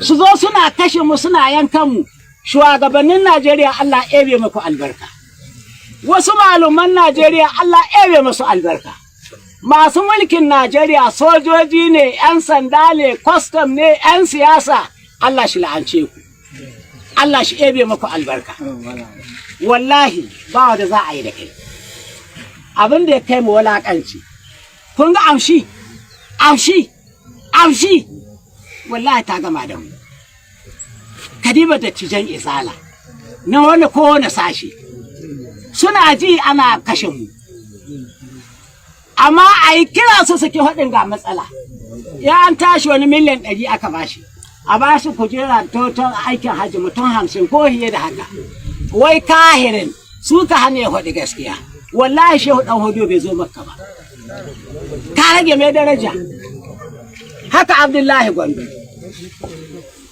su zo suna kashe mu suna yankan mu shugabannin Najeriya Allah ebe muku albarka wasu maluman Najeriya Allah ebe musu albarka masu mulkin Najeriya sojoji ne 'yan sanda ne custom ne 'yan siyasa Allah shi la'ance ku Allah shi ebe muku albarka wallahi ba wanda za a yi da kai abin da ya kai mu walakanci kun ga amshi wallahi ta gama da mu kadiba da tijan izala na wani kowane sashi suna ji ana kashe mu amma a yi kira su suke haɗin ga matsala ya an tashi wani miliyan 100 aka bashi a bashi kujera toton aikin hajji mutum 50 ko hiye da haka wai kahirin su ka hana ya haɗi gaskiya wallahi shehu ɗan hudu bai zo makka ba ka rage mai daraja haka Abdullahi Gombe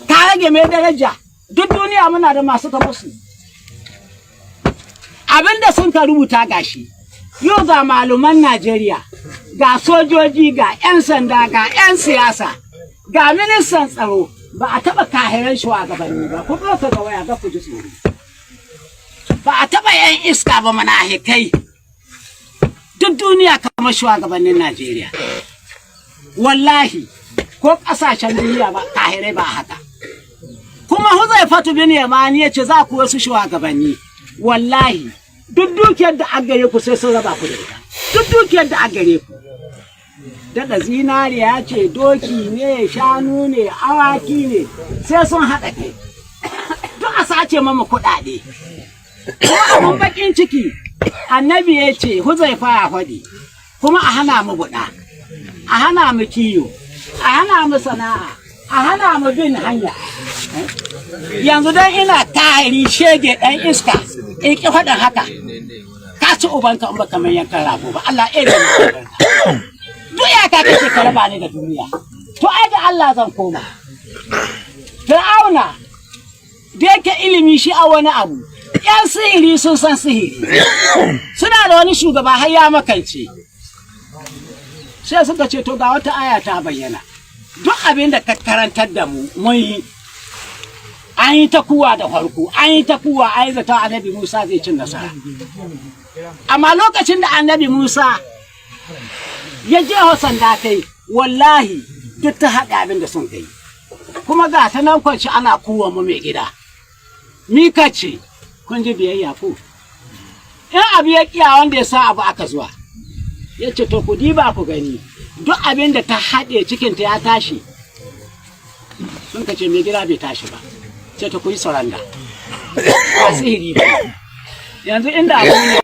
ka rage mai daraja duk duniya muna da masu ta musu abinda sun ka rubuta gashi yau ga maluman Najeriya ga sojoji ga 'yan sanda ga 'yan siyasa ga ministan tsaro ba a taɓa kahiran shugabanni ba ku ɗauka ga waya ga ku ji tsoro ba a taɓa 'yan iska ba manahikai duk duniya kamar shugabannin Najeriya wallahi ko ƙasashen duniya ba kahirai ba haka kuma Huzaifatu bin Yamani yace za ku wasu shugabanni wallahi duk dukiyar da an gare ku sai sun raba ku da ita duk dukiyar da an gare ku daga zinariya ce doki ne shanu ne awaki ne sai sun haɗa kai duk a sace mama kuɗaɗe kuma abun bakin ciki annabi ya ce Huzaifa ya faɗi kuma a hana mu buɗa a hana mu kiyo a hana mu sana'a a hana mu bin hanya yanzu dan ina tari shege ɗan iska in ki faɗin haka ka ci ubanka in baka mai yankan rago ba Allah ya yi duk ya ka kace ka raba ni da duniya to ai da Allah zan koma Fir'auna da yake ilimi shi a wani abu yan sihiri sun san sihiri suna da wani shugaba har ya makance sai suka ce to ga wata aya ta bayyana duk abin da ka karantar da mu mun yi an yi ta kuwa da farko an yi ta kuwa an yi zata annabi Musa zai cin nasara amma lokacin da annabi Musa ya je sanda kai wallahi duk ta haɗa abin da sun kai kuma ga ta nan kwanci ana kuwa mu mai gida mi kace kun ji biyayya ko in abu ya kiya wanda ya sa abu aka zuwa ya ce to ku diba ku gani duk abin da ta haɗe cikinta ya tashi sun ka ce mai gida bai tashi ba ce ta ku yi saranda ba sihiri ba yanzu inda abu ne